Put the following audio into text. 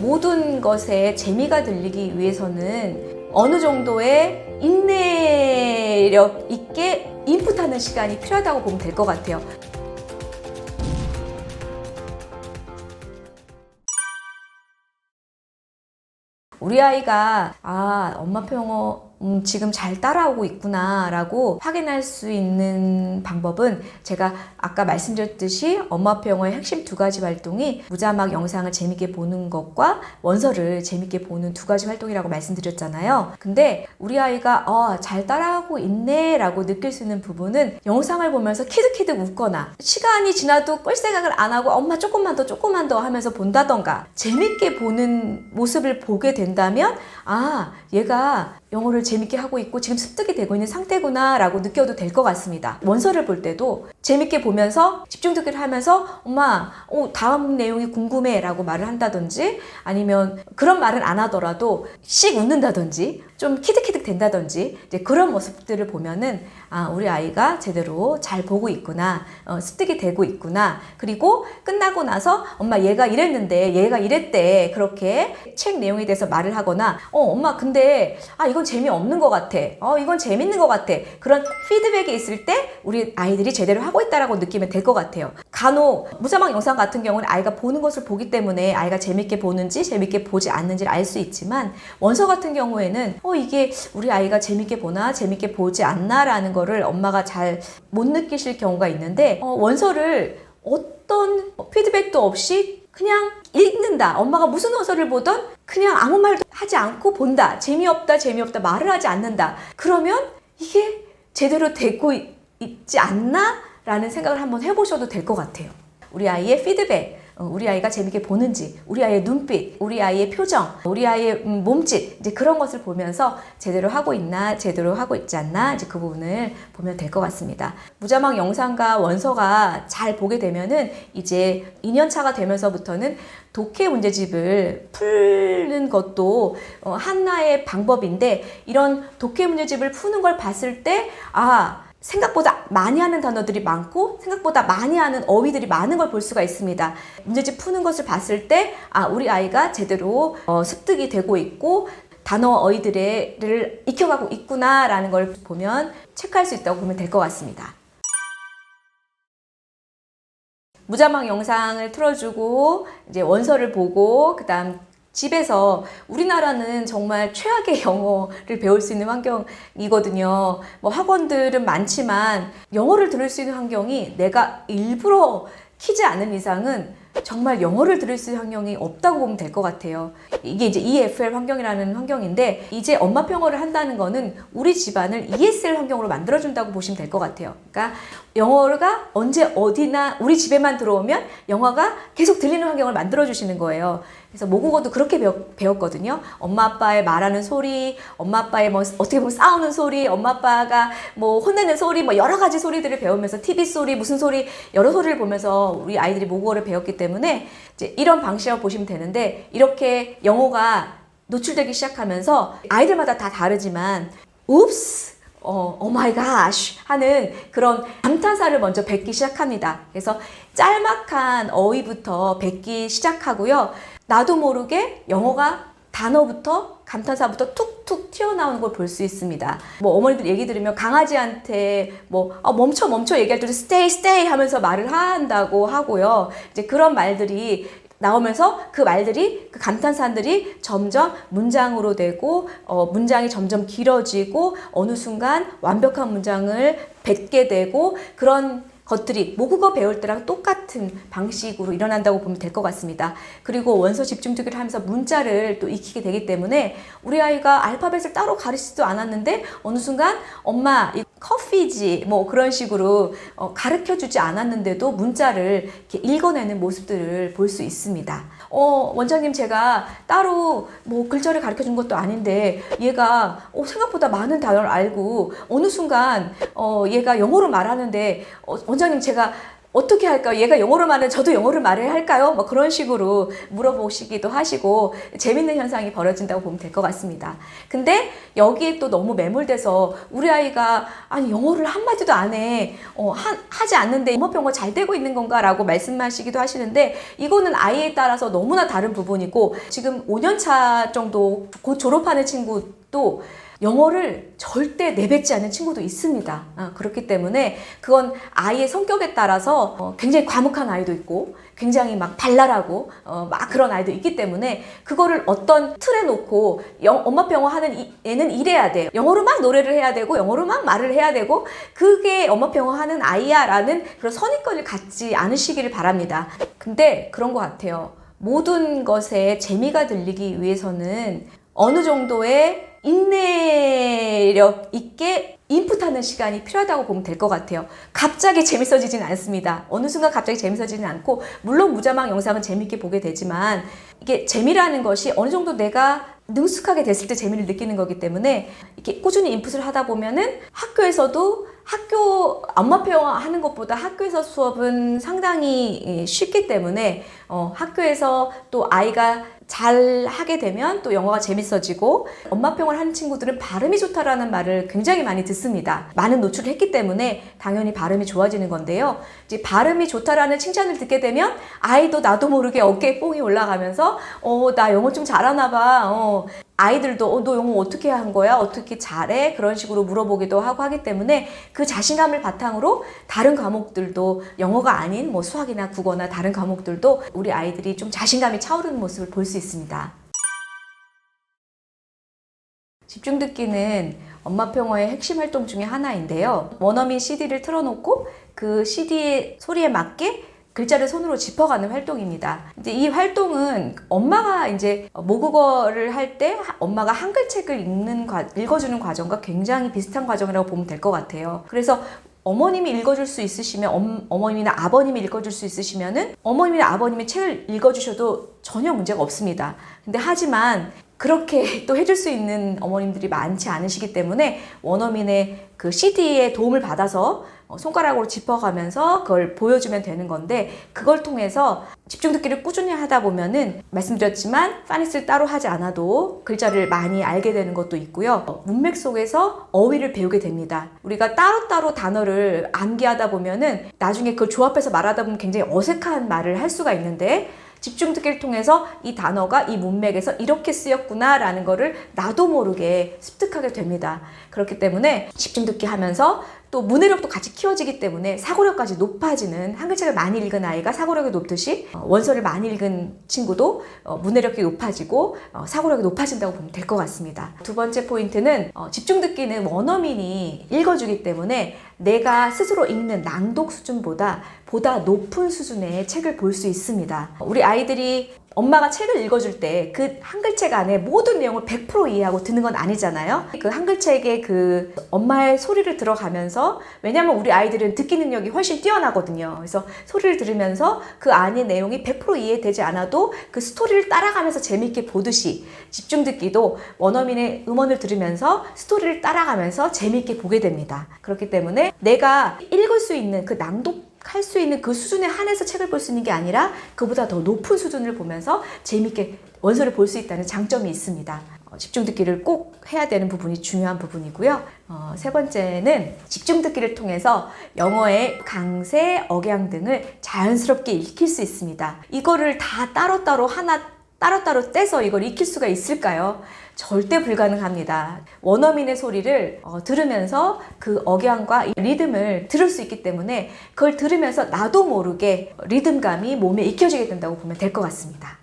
모든 것에 재미가 들리기 위해서는 어느 정도의 인내력 있게 인풋하는 시간이 필요하다고 보면 될 것 같아요. 우리 아이가 엄마표 영어 지금 잘 따라오고 있구나 라고 확인할 수 있는 방법은 제가 아까 말씀드렸듯이 엄마표 영어의 핵심 두 가지 활동이 무자막 영상을 재밌게 보는 것과 원서를 재밌게 보는 두 가지 활동이라고 말씀드렸잖아요. 근데 우리 아이가 잘 따라하고 있네 라고 느낄 수 있는 부분은 영상을 보면서 키득키득 웃거나 시간이 지나도 꿀 생각을 안 하고 엄마 조금만 더 하면서 본다던가 재밌게 보는 모습을 보게 된다면 얘가 영어를 재밌게 하고 있고 지금 습득이 되고 있는 상태구나 라고 느껴도 될 것 같습니다. 원서를 볼 때도 재밌게 보면서 집중 듣기를 하면서 엄마 다음 내용이 궁금해 라고 말을 한다든지 아니면 그런 말은 안 하더라도 씩 웃는다든지 좀 키득키득 된다든지 이제 그런 모습들을 보면은 우리 아이가 제대로 잘 보고 있구나, 습득이 되고 있구나. 그리고 끝나고 나서 엄마 얘가 이랬는데 얘가 이랬대 그렇게 책 내용에 대해서 말을 하거나 엄마 근데 이건 재미없는 것 같아, 이건 재밌는 것 같아, 그런 피드백이 있을 때 우리 아이들이 제대로 하고 있다라고 느끼면 될 것 같아요. 간혹 무자막 영상 같은 경우는 아이가 보는 것을 보기 때문에 아이가 재밌게 보는지 재밌게 보지 않는지를 알 수 있지만 원서 같은 경우에는 이게 우리 아이가 재밌게 보나 재밌게 보지 않나 라는 거를 엄마가 잘 못 느끼실 경우가 있는데 원서를 어떤 피드백도 없이 그냥 읽는다. 엄마가 무슨 원서를 보던 그냥 아무 말도 하지 않고 본다. 재미없다 말을 하지 않는다. 그러면 이게 제대로 되고 있지 않나? 라는 생각을 한번 해보셔도 될 것 같아요. 우리 아이의 피드백, 우리 아이가 재밌게 보는지, 우리 아이의 눈빛, 우리 아이의 표정, 우리 아이의 몸짓, 이제 그런 것을 보면서 제대로 하고 있나, 제대로 하고 있지 않나, 이제 그 부분을 보면 될 것 같습니다. 무자막 영상과 원서가 잘 보게 되면은 이제 2년차가 되면서부터는 독해 문제집을 푸는 것도 하나의 방법인데, 이런 독해 문제집을 푸는 걸 봤을 때 생각보다 많이 하는 단어들이 많고 생각보다 많이 하는 어휘들이 많은 걸 볼 수가 있습니다. 문제집 푸는 것을 봤을 때 우리 아이가 제대로 습득이 되고 있고 단어 어휘들을 익혀가고 있구나 라는 걸 보면 체크할 수 있다고 보면 될 것 같습니다. 무자막 영상을 틀어주고 이제 원서를 보고 그다음 집에서 우리나라는 정말 최악의 영어를 배울 수 있는 환경이거든요. 학원들은 많지만 영어를 들을 수 있는 환경이 내가 일부러 키지 않은 이상은 정말 영어를 들을 수 있는 환경이 없다고 보면 될 것 같아요. 이게 이제 EFL 환경이라는 환경인데 이제 엄마표 영어를 한다는 거는 우리 집안을 ESL 환경으로 만들어준다고 보시면 될 것 같아요. 그러니까 영어가 언제 어디나 우리 집에만 들어오면 영어가 계속 들리는 환경을 만들어주시는 거예요. 그래서 모국어도 그렇게 배웠거든요. 엄마 아빠의 말하는 소리, 엄마 아빠의 어떻게 보면 싸우는 소리, 엄마 아빠가 혼내는 소리, 여러 가지 소리들을 배우면서 TV 소리, 무슨 소리, 여러 소리를 보면서 우리 아이들이 모국어를 배웠기 때문에 이제 이런 방식으로 보시면 되는데, 이렇게 영어가 노출되기 시작하면서 아이들마다 다 다르지만 옵스, 오 마이 갓 하는 그런 감탄사를 먼저 뱉기 시작합니다. 그래서 짤막한 어휘부터 뱉기 시작하고요. 나도 모르게 영어가 단어부터 감탄사부터 툭툭 튀어나오는 걸 볼 수 있습니다. 어머니들 얘기 들으면 강아지한테 멈춰 얘기할 때도 stay 하면서 말을 한다고 하고요. 이제 그런 말들이 나오면서 그 말들이, 그 감탄사들이 점점 문장으로 되고 문장이 점점 길어지고 어느 순간 완벽한 문장을 뱉게 되고, 그런 것들이 모국어 배울 때랑 똑같은 방식으로 일어난다고 보면 될 것 같습니다. 그리고 원서 집중특기를 하면서 문자를 또 익히게 되기 때문에 우리 아이가 알파벳을 따로 가르치지도 않았는데 어느 순간 엄마 이 커피지 그런 식으로 가르쳐주지 않았는데도 문자를 이렇게 읽어내는 모습들을 볼 수 있습니다. 원장님 제가 따로 글자를 가르쳐준 것도 아닌데 얘가 생각보다 많은 단어를 알고 어느 순간 얘가 영어로 말하는데 원장님 제가 어떻게 할까요? 얘가 영어로 말하는 저도 영어를 말해야 할까요? 뭐 그런 식으로 물어보시기도 하시고 재밌는 현상이 벌어진다고 보면 될 것 같습니다. 근데 여기에 또 너무 매몰돼서 우리 아이가 아니 영어를 한마디도 안 해. 하지 않는데 엄마평가 잘 되고 있는 건가? 라고 말씀하시기도 하시는데 이거는 아이에 따라서 너무나 다른 부분이고 지금 5년차 정도 곧 졸업하는 친구도 영어를 절대 내뱉지 않는 친구도 있습니다. 그렇기 때문에 그건 아이의 성격에 따라서 굉장히 과묵한 아이도 있고 굉장히 막 발랄하고 막 그런 아이도 있기 때문에 그거를 어떤 틀에 놓고 엄마표 영어 하는 애는 이래야 돼. 영어로 막 노래를 해야 되고 영어로 막 말을 해야 되고 그게 엄마표 영어 하는 아이야 라는 그런 선입견을 갖지 않으시기를 바랍니다. 근데 그런 것 같아요. 모든 것에 재미가 들리기 위해서는 어느 정도의 인내력 있게 인풋하는 시간이 필요하다고 보면 될 것 같아요. 갑자기 재밌어지진 않습니다. 어느 순간 갑자기 재밌어지진 않고 물론 무자막 영상은 재밌게 보게 되지만 이게 재미라는 것이 어느 정도 내가 능숙하게 됐을 때 재미를 느끼는 거기 때문에 이렇게 꾸준히 인풋을 하다 보면은 학교에서도 엄마표 영어 하는 것보다 학교에서 수업은 상당히 쉽기 때문에 학교에서 또 아이가 잘 하게 되면 또 영어가 재밌어지고 엄마표 영어를 하는 친구들은 발음이 좋다라는 말을 굉장히 많이 듣습니다. 많은 노출을 했기 때문에 당연히 발음이 좋아지는 건데요. 이제 발음이 좋다라는 칭찬을 듣게 되면 아이도 나도 모르게 어깨에 뽕이 올라가면서 나 영어 좀 잘하나 봐. 아이들도 너 영어 어떻게 한 거야? 어떻게 잘해? 그런 식으로 물어보기도 하고 하기 때문에 그 자신감을 바탕으로 다른 과목들도 영어가 아닌 뭐 수학이나 국어나 다른 과목들도 우리 아이들이 좀 자신감이 차오르는 모습을 볼 수 있습니다. 집중 듣기는 엄마표 영어의 핵심 활동 중에 하나인데요. 원어민 CD를 틀어놓고 그 CD의 소리에 맞게 글자를 손으로 짚어가는 활동입니다. 이제 이 활동은 엄마가 이제 모국어를 할 때 엄마가 한글책을 읽어주는 과정과 굉장히 비슷한 과정이라고 보면 될 것 같아요. 그래서 어머님이 읽어줄 수 있으시면 어머님이나 아버님이 읽어줄 수 있으시면은 어머님이나 아버님이 책을 읽어주셔도 전혀 문제가 없습니다. 근데 하지만 그렇게 또 해줄 수 있는 어머님들이 많지 않으시기 때문에 원어민의 그 CD의 도움을 받아서 손가락으로 짚어가면서 그걸 보여주면 되는 건데 그걸 통해서 집중 듣기를 꾸준히 하다 보면은 말씀드렸지만 파닉스를 따로 하지 않아도 글자를 많이 알게 되는 것도 있고요. 문맥 속에서 어휘를 배우게 됩니다. 우리가 따로따로 단어를 암기하다 보면은 나중에 그걸 조합해서 말하다 보면 굉장히 어색한 말을 할 수가 있는데 집중 듣기를 통해서 이 단어가 이 문맥에서 이렇게 쓰였구나 라는 거를 나도 모르게 습득하게 됩니다. 그렇기 때문에 집중 듣기 하면서 또 문해력도 같이 키워지기 때문에 사고력까지 높아지는 한글책을 많이 읽은 아이가 사고력이 높듯이 원서를 많이 읽은 친구도 문해력이 높아지고 사고력이 높아진다고 보면 될 것 같습니다. 두 번째 포인트는 집중 듣기는 원어민이 읽어주기 때문에 내가 스스로 읽는 낭독 수준보다 높은 수준의 책을 볼 수 있습니다. 우리 아이들이 엄마가 책을 읽어줄 때 그 한글책 안에 모든 내용을 100% 이해하고 듣는 건 아니잖아요. 그 한글책의 그 엄마의 소리를 들어가면서 왜냐면 우리 아이들은 듣기 능력이 훨씬 뛰어나거든요. 그래서 소리를 들으면서 그 안의 내용이 100% 이해되지 않아도 그 스토리를 따라가면서 재밌게 보듯이 집중 듣기도 원어민의 음원을 들으면서 스토리를 따라가면서 재밌게 보게 됩니다. 그렇기 때문에 내가 읽을 수 있는 그 낭독할 수 있는 그 수준에 한해서 책을 볼 수 있는 게 아니라 그보다 더 높은 수준을 보면서 재밌게 원서를 볼 수 있다는 장점이 있습니다. 집중 듣기를 꼭 해야 되는 부분이 중요한 부분이고요. 세 번째는 집중 듣기를 통해서 영어의 강세, 억양 등을 자연스럽게 익힐 수 있습니다. 이거를 다 따로따로 떼서 이걸 익힐 수가 있을까요? 절대 불가능합니다. 원어민의 소리를 들으면서 그 억양과 리듬을 들을 수 있기 때문에 그걸 들으면서 나도 모르게 리듬감이 몸에 익혀지게 된다고 보면 될 것 같습니다.